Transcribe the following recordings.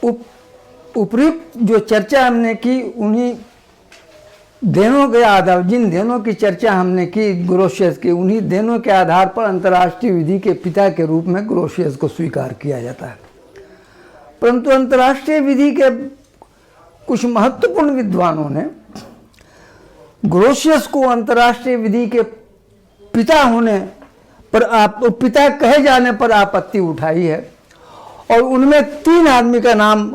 उपयुक्त जो चर्चा हमने की उन्हीं देनों के आधार, जिन देनों की चर्चा हमने की ग्रोशियस की, उन्हीं देनों के आधार पर अंतर्राष्ट्रीय विधि के पिता के रूप में ग्रोशियस को स्वीकार किया जाता है। परंतु अंतर्राष्ट्रीय विधि के कुछ महत्वपूर्ण विद्वानों ने ग्रोशियस को अंतर्राष्ट्रीय विधि के पिता होने पर पिता कहे जाने पर आपत्ति उठाई है, और उनमें 3 आदमी का नाम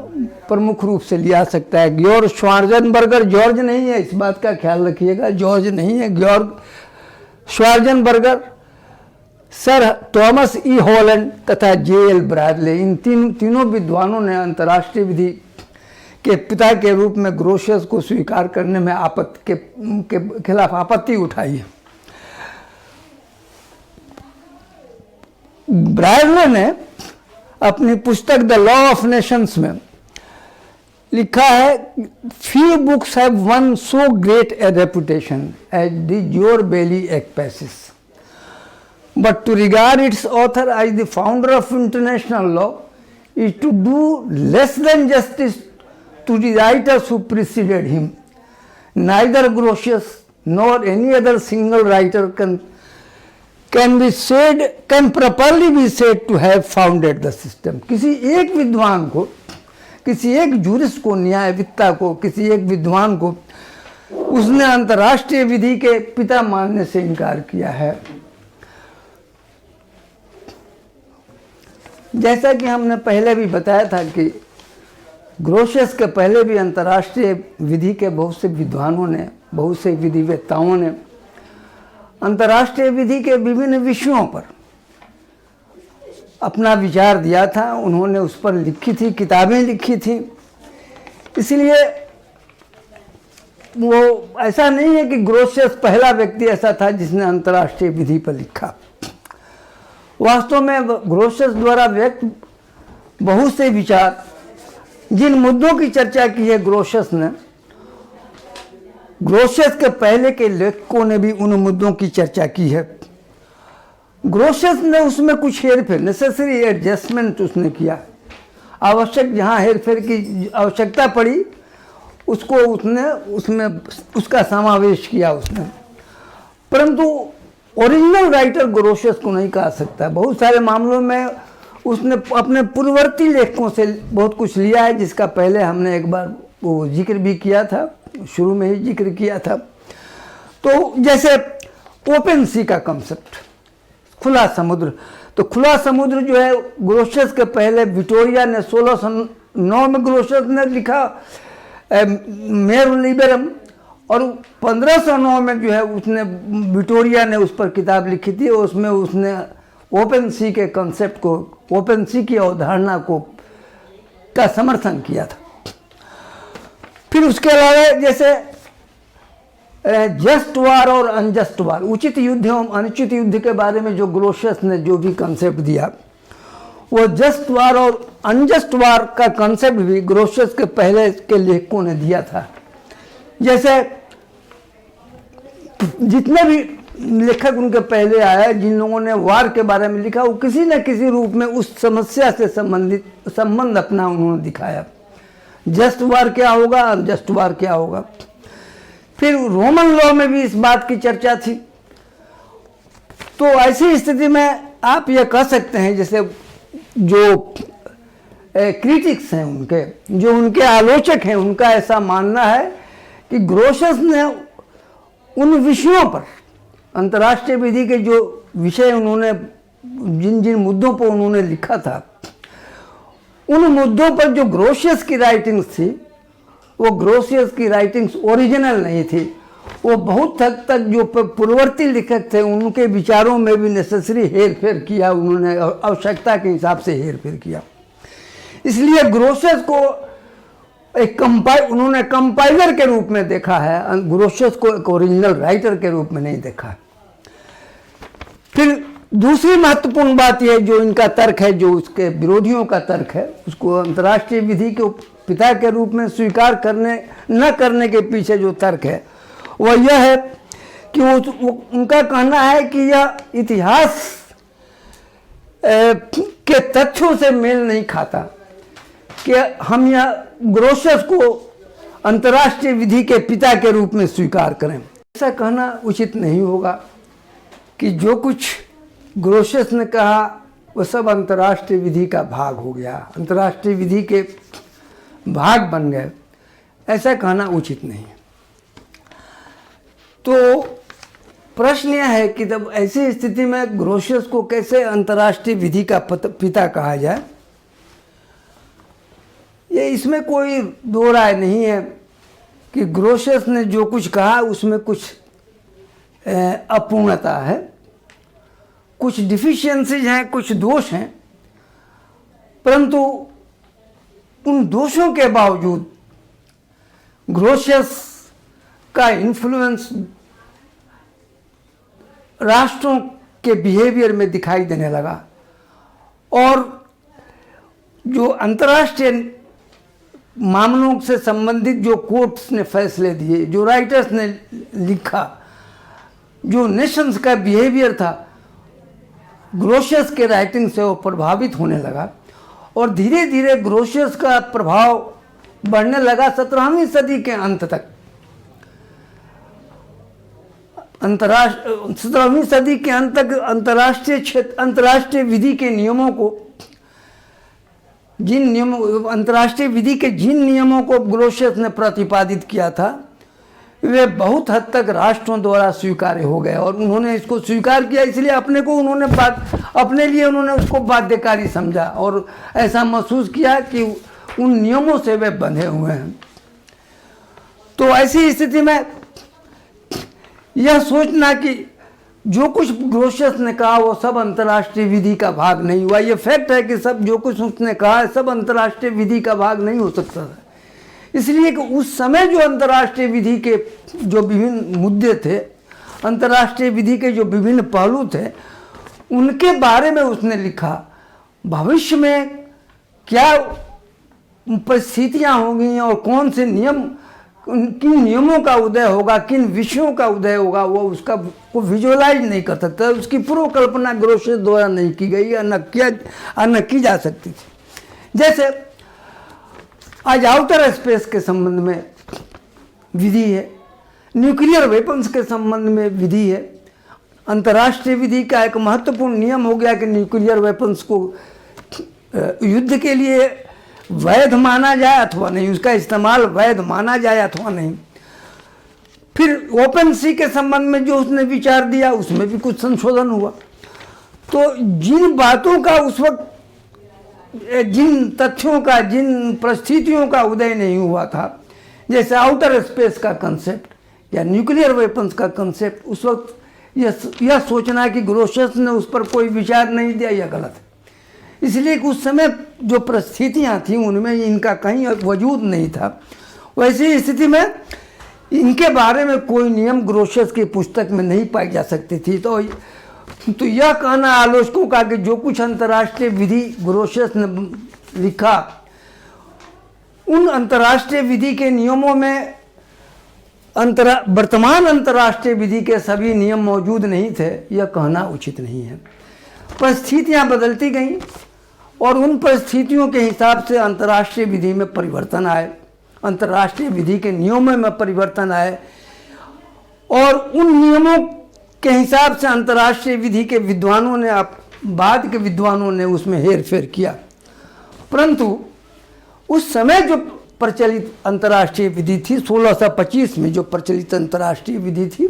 प्रमुख रूप से लिया सकता है। ग्योर्ग श्वार्ज़ेनबर्गर, जॉर्ज नहीं है, इस बात का ख्याल रखिएगा, जॉर्ज नहीं है, ग्योर्ग श्वार्ज़ेनबर्गर, सर थॉमस ई हॉलैंड तथा जे.एल. ब्रैडले, इन तीनों विद्वानों ने अंतर्राष्ट्रीय विधि के पिता के रूप में ग्रोशियस को स्वीकार करने में के खिलाफ आपत्ति उठाई है। ब्रैडले ने अपनी पुस्तक द लॉ ऑफ नेशंस में लिखा है, few books have won so great a reputation as the George Bailey Act passes, but to regard its author as the founder of international law is to do less than justice to the writers who preceded him. Neither Grotius nor any other single writer can properly be said to have founded the system. किसी एक विद्वान को, किसी एक jurist को, न्यायविद्ता को, किसी एक विद्वान को उसने अंतर्राष्ट्रीय विधि के पिता मानने से इनकार किया है। जैसा कि हमने पहले भी बताया था कि ग्रोशियस के पहले भी अंतर्राष्ट्रीय विधि के बहुत से विद्वानों ने, बहुत से विधिवेत्ताओं ने अंतर्राष्ट्रीय विधि के विभिन्न विषयों पर अपना विचार दिया था। उन्होंने उस पर लिखी थी, किताबें लिखी थी। इसलिए वो ऐसा नहीं है कि ग्रोशियस पहला व्यक्ति ऐसा था जिसने अंतर्राष्ट्रीय विधि पर लिखा। वास्तव में ग्रोशियस द्वारा व्यक्त बहुत से विचार, जिन मुद्दों की चर्चा की है ग्रोशियस ने, ग्रोशियस के पहले के लेखकों ने भी उन मुद्दों की चर्चा की है। ग्रोशियस ने उसमें कुछ हेरफेर, नेसेसरी एडजस्टमेंट उसने किया। आवश्यक जहाँ हेरफेर की आवश्यकता पड़ी उसको उसने उसमें उसका समावेश किया उसने, परंतु ओरिजिनल राइटर ग्रोशियस को नहीं कहा सकता। बहुत सारे मामलों में उसने अपने पूर्ववर्ती लेखकों से बहुत कुछ लिया है, जिसका पहले हमने एक बार वो जिक्र भी किया था, शुरू में ही जिक्र किया था। तो जैसे ओपन सी का कंसेप्ट, खुला समुद्र, तो खुला समुद्र जो है ग्रोशियस के पहले विक्टोरिया ने 1609 में ग्रोशियस ने लिखा मेर लिबरम, और 1509 में जो है उसने विक्टोरिया ने उस पर किताब लिखी थी। उसमें उसने ओपन सी के कंसेप्ट को, ओपन सी की अवधारणा को का समर्थन किया था। फिर उसके अलावा जैसे जस्ट वार और अनजस्ट वार, उचित युद्ध एवं अनुचित युद्ध के बारे में जो ग्रोशियस ने जो भी कंसेप्ट दिया, वो जस्ट वार और अनजस्ट वार का कंसेप्ट भी ग्रोशियस के पहले के लेखकों ने दिया था। जैसे जितने भी लेखक उनके पहले आए, जिन लोगों ने वार के बारे में लिखा, वो किसी न किसी रूप में उस समस्या से संबंध अपना उन्होंने दिखाया। जस्ट वार क्या होगा, अनजस्ट वार क्या होगा। फिर रोमन लॉ में भी इस बात की चर्चा थी। तो ऐसी स्थिति में आप यह कह सकते हैं, जैसे जो क्रिटिक्स हैं उनके, जो उनके आलोचक हैं, उनका ऐसा मानना है कि ग्रोशियस ने उन विषयों पर, अंतर्राष्ट्रीय विधि के जो विषय उन्होंने, जिन जिन मुद्दों पर उन्होंने लिखा था, उन मुद्दों पर जो ग्रोशियस की राइटिंग्स थी, वो ग्रोशियस की राइटिंग्स ओरिजिनल नहीं थी। वो बहुत हद तक जो पूर्ववर्ती लेखक थे उनके विचारों में भी नेसेसरी हेर फेर किया, उन्होंने आवश्यकता के हिसाब से हेर फेर किया। इसलिए ग्रोशियस को एक उन्होंने कंपाइलर के रूप में देखा है, ग्रोशियस को एक ओरिजिनल राइटर के रूप में नहीं देखा। फिर दूसरी महत्वपूर्ण बात यह, जो इनका तर्क है, जो उसके विरोधियों का तर्क है, उसको अंतर्राष्ट्रीय विधि के पिता के रूप में स्वीकार करने न करने के पीछे जो तर्क है वह यह है कि उनका कहना है कि यह इतिहास के तथ्यों से मेल नहीं खाता। कि हम यह ग्रोशस को अंतर्राष्ट्रीय विधि के पिता के रूप में स्वीकार करें। ऐसा कहना उचित नहीं होगा कि जो कुछ ग्रोशस ने कहा वो सब अंतर्राष्ट्रीय विधि का भाग हो गया, अंतर्राष्ट्रीय विधि के भाग बन गए, ऐसा कहना उचित नहीं है। तो प्रश्न यह है कि तब ऐसी स्थिति में ग्रोशस को कैसे अंतर्राष्ट्रीय विधि का पिता कहा जाए। ये इसमें कोई दो राय नहीं है कि ग्रोशस ने जो कुछ कहा उसमें कुछ अपूर्णता है, कुछ डिफिशियंसीज हैं, कुछ दोष हैं, परंतु उन दोषों के बावजूद ग्रोशस का इन्फ्लुएंस राष्ट्रों के बिहेवियर में दिखाई देने लगा और जो अंतर्राष्ट्रीय मामलों से संबंधित जो कोर्ट्स ने फैसले दिए, जो राइटर्स ने लिखा, जो नेशंस का बिहेवियर था, ग्रोशस के राइटिंग से वो प्रभावित होने लगा और धीरे धीरे ग्रोशस का प्रभाव बढ़ने लगा 17वीं सदी के अंत तक। 17वीं सदी के अंत तक अंतर्राष्ट्रीय विधि के नियमों को अंतर्राष्ट्रीय विधि के जिन नियमों को ग्रोशस ने प्रतिपादित किया था वे बहुत हद तक राष्ट्रों द्वारा स्वीकार्य हो गए और उन्होंने इसको स्वीकार किया, इसलिए अपने लिए उन्होंने उसको बाध्यकारी समझा और ऐसा महसूस किया कि उन नियमों से वे बंधे हुए हैं। तो ऐसी स्थिति में यह सोचना कि जो कुछ ग्रोशस ने कहा वो सब अंतर्राष्ट्रीय विधि का भाग नहीं हुआ, ये फैक्ट है कि सब जो कुछ उसने कहा है सब अंतर्राष्ट्रीय विधि का भाग नहीं हो सकता था। इसलिए कि उस समय जो अंतर्राष्ट्रीय विधि के जो विभिन्न मुद्दे थे, अंतर्राष्ट्रीय विधि के जो विभिन्न पहलू थे, उनके बारे में उसने लिखा। भविष्य में क्या परिस्थितियाँ होंगी और कौन से नियम, किन नियमों का उदय होगा, किन विषयों का उदय होगा, वो उसका को विजुअलाइज नहीं कर सकता, उसकी पूर्व कल्पना ग्रोशस द्वारा नहीं की गई या न की जा सकती थी। जैसे आज आउटर स्पेस के संबंध में विधि है, न्यूक्लियर वेपन्स के संबंध में विधि है। अंतर्राष्ट्रीय विधि का एक महत्वपूर्ण नियम हो गया कि न्यूक्लियर वेपन्स को युद्ध के लिए वैध माना जाए अथवा नहीं, उसका इस्तेमाल वैध माना जाए अथवा नहीं। फिर ओपन सी के संबंध में जो उसने विचार दिया उसमें भी कुछ संशोधन हुआ। तो जिन बातों का उस वक्त, जिन तथ्यों का, जिन परिस्थितियों का उदय नहीं हुआ था, जैसे आउटर स्पेस का कंसेप्ट या न्यूक्लियर वेपन्स का कंसेप्ट, उस वक्त यह सोचना कि ग्रोशस ने उस पर कोई विचार नहीं दिया, यह गलत है। इसलिए कि उस समय जो परिस्थितियाँ थीं उनमें इनका कहीं वजूद नहीं था। वैसी स्थिति में इनके बारे में कोई नियम ग्रोशस की पुस्तक में नहीं पाई जा सकती थी। तो यह कहना आलोचकों का कि जो कुछ अंतर्राष्ट्रीय विधि ग्रोशस ने लिखा, उन अंतर्राष्ट्रीय विधि के नियमों में वर्तमान अंतर्राष्ट्रीय विधि के सभी नियम मौजूद नहीं थे, यह कहना उचित नहीं है। परिस्थितियाँ बदलती गईं और उन परिस्थितियों के हिसाब से अंतर्राष्ट्रीय विधि में परिवर्तन आए, अंतर्राष्ट्रीय विधि के नियमों में परिवर्तन आए और उन नियमों के हिसाब से अंतर्राष्ट्रीय विधि के विद्वानों ने, बाद के विद्वानों ने उसमें हेर फेर किया। परंतु उस समय जो प्रचलित अंतर्राष्ट्रीय विधि थी, 1625 में जो प्रचलित अंतर्राष्ट्रीय विधि थी,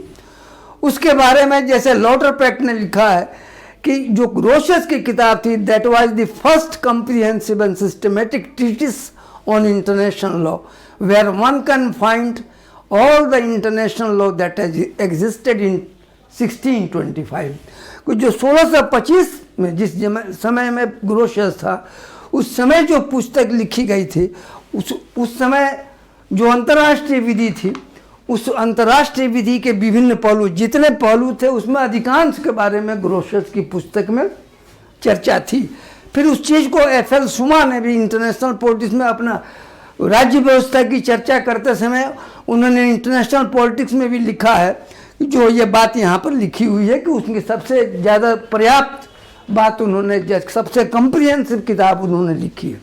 उसके बारे में जैसे लॉटरपैक्ट ने लिखा है कि जो ग्रोशस की किताब थी, that was the first comprehensive and systematic treatise on international law where one can find all the international law that existed in 1625। जो 1625 में जिस समय में ग्रोशस था, उस समय जो पुस्तक लिखी गई थी, उस समय जो अंतर्राष्ट्रीय विधि थी, उस अंतर्राष्ट्रीय विधि के विभिन्न पहलू, जितने पहलू थे उसमें अधिकांश के बारे में ग्रोशस की पुस्तक में चर्चा थी। फिर उस चीज़ को एफ.एल. सुमा ने भी इंटरनेशनल पॉलिटिक्स में अपना राज्य व्यवस्था की चर्चा करते समय उन्होंने इंटरनेशनल पॉलिटिक्स में भी लिखा है, जो ये बात यहाँ पर लिखी हुई है कि उसकी सबसे ज़्यादा पर्याप्त बात उन्होंने, सबसे कॉम्प्रिहेंसिव किताब उन्होंने लिखी है।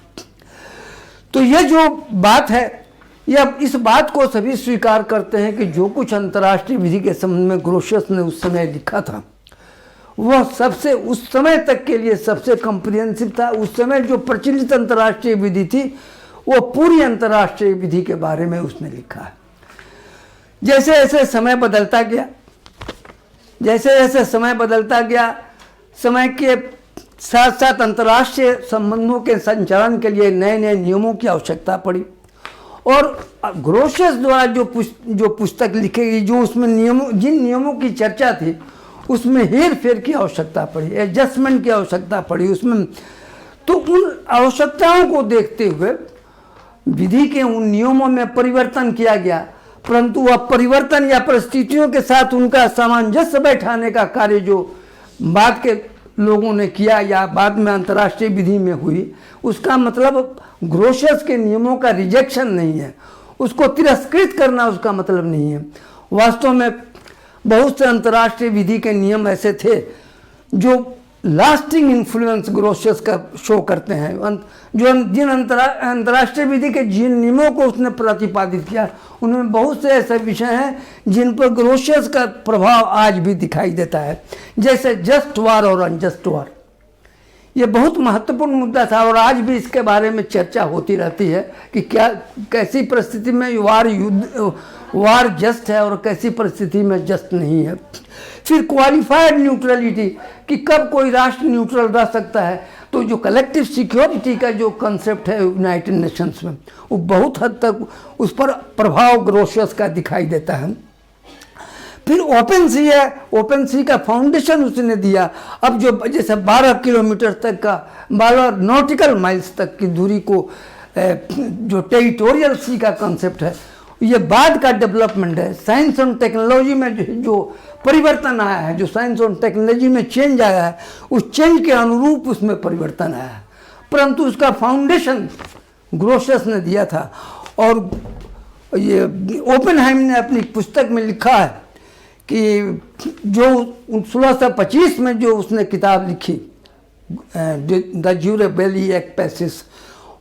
तो ये जो बात है, यह इस बात को सभी स्वीकार करते हैं कि जो कुछ अंतर्राष्ट्रीय विधि के संबंध में ग्रोशियस ने उस समय लिखा था वह सबसे उस समय तक के लिए सबसे कॉम्प्रिहेंसिव था। उस समय जो प्रचलित अंतर्राष्ट्रीय विधि थी वो पूरी अंतर्राष्ट्रीय विधि के बारे में उसने लिखा है। जैसे जैसे समय बदलता गया, जैसे जैसे समय बदलता गया, समय के साथ साथ अंतर्राष्ट्रीय संबंधों के संचालन के लिए नए नए नियमों की आवश्यकता पड़ी और ग्रोशियस द्वारा जो पुस्तक लिखी गई, जो उसमें जिन नियमों की चर्चा थी उसमें हेर फेर की आवश्यकता पड़ी, एडजस्टमेंट की आवश्यकता पड़ी उसमें। तो उन आवश्यकताओं को देखते हुए विधि के उन नियमों में परिवर्तन किया गया, परंतु वह परिवर्तन या परिस्थितियों के साथ उनका सामंजस्य बैठाने का कार्य जो बाद के लोगों ने किया या बाद में अंतर्राष्ट्रीय विधि में हुई, उसका मतलब ग्रोशियस के नियमों का रिजेक्शन नहीं है, उसको तिरस्कृत करना उसका मतलब नहीं है। वास्तव में बहुत से अंतर्राष्ट्रीय विधि के नियम ऐसे थे जो लास्टिंग इन्फ्लुएंस ग्रोशियस का शो करते हैं। जो जिन अंतर्राष्ट्रीय विधि के जिन नियमों को उसने प्रतिपादित किया उनमें बहुत से ऐसे विषय हैं जिन पर ग्रोशियस का प्रभाव आज भी दिखाई देता है, जैसे जस्ट वार और अनजस्ट वार। ये बहुत महत्वपूर्ण मुद्दा था और आज भी इसके बारे में चर्चा होती रहती है कि क्या कैसी परिस्थिति में वार जस्ट है और कैसी परिस्थिति में जस्ट नहीं है। फिर क्वालिफाइड न्यूट्रलिटी कि कब कोई राष्ट्र न्यूट्रल रह सकता है। तो जो कलेक्टिव सिक्योरिटी का जो कंसेप्ट है यूनाइटेड नेशंस में, वो बहुत हद तक उस पर प्रभाव ग्रोशियस का दिखाई देता है। फिर ओपन सी है, ओपन सी का फाउंडेशन उसने दिया। अब जो जैसे 12 किलोमीटर तक का 12 नॉटिकल माइल्स तक की दूरी को जो टेरिटोरियल सी का कंसेप्ट है, ये बाद का डेवलपमेंट है। साइंस और टेक्नोलॉजी में जो परिवर्तन आया है, जो साइंस और टेक्नोलॉजी में चेंज आया है, उस चेंज के अनुरूप उसमें परिवर्तन आया है, परंतु उसका फाउंडेशन ग्रोशियस ने दिया था। और ये ओपेनहाइम ने अपनी पुस्तक में लिखा है कि जो 1625 में जो उसने किताब लिखी द ज्यूरे बेली एक्ट पैसिस,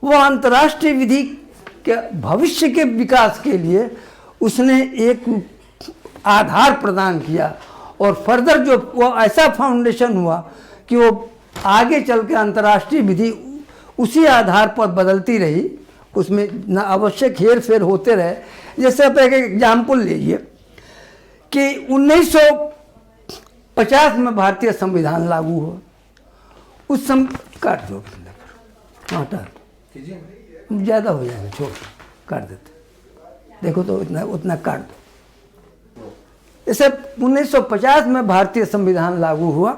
वो अंतर्राष्ट्रीय विधि के भविष्य के विकास के लिए उसने एक आधार प्रदान किया और फर्दर जो वो ऐसा फाउंडेशन हुआ कि वो आगे चल के अंतर्राष्ट्रीय विधि उसी आधार पर बदलती रही, उसमें न आवश्यक हेर फेर होते रहे। जैसे आप एक एग्जाम्पल लीजिए कि 1950 में भारतीय संविधान लागू हुआ। उस समय काट दो, आटा ज़्यादा हो जाएगा, छोड़ काट देते, देखो तो उतना काट दो। जैसे 1950 में भारतीय संविधान लागू हुआ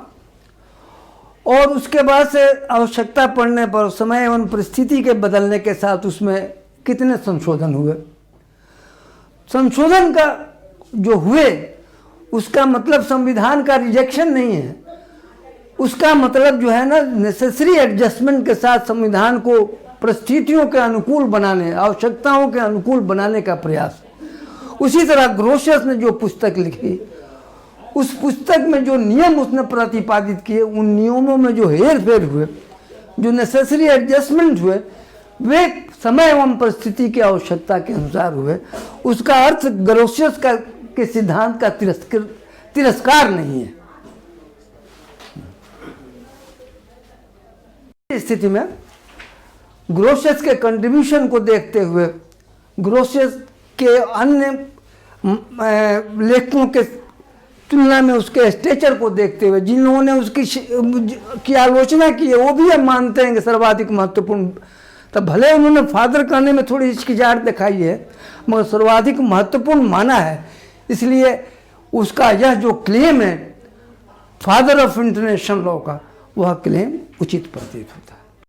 और उसके बाद से आवश्यकता पड़ने पर समय एवं परिस्थिति के बदलने के साथ उसमें कितने संशोधन हुए। संशोधन का जो हुए उसका मतलब संविधान का रिजेक्शन नहीं है, उसका मतलब जो है ना नेसेसरी एडजस्टमेंट के साथ संविधान को परिस्थितियों के अनुकूल बनाने, आवश्यकताओं के अनुकूल बनाने का प्रयास। उसी तरह ग्रोशियस ने जो पुस्तक लिखी, उस पुस्तक में जो नियम उसने प्रतिपादित किए, उन नियमों में जो हेर फेर हुए, जो नेसेसरी एडजस्टमेंट हुए, वे समय एवं परिस्थिति की आवश्यकता के अनुसार हुए। उसका अर्थ ग्रोशियस का के सिद्धांत का तिरस्कार नहीं है। इस स्थिति में ग्रोशियस के कंट्रीब्यूशन को देखते हुए, ग्रोशियस के अन्य लेखकों के तुलना में उसके स्टेचर को देखते हुए, जिन लोगों ने उसकी आलोचना की है वो भी हम मानते हैं कि सर्वाधिक महत्वपूर्ण, तब भले उन्होंने फादर कहने में थोड़ी हिचकिचाहट दिखाई है मगर सर्वाधिक महत्वपूर्ण माना है। इसलिए उसका यह जो क्लेम है फादर ऑफ इंटरनेशनल लॉ का, वह क्लेम उचित प्रतीत होता है।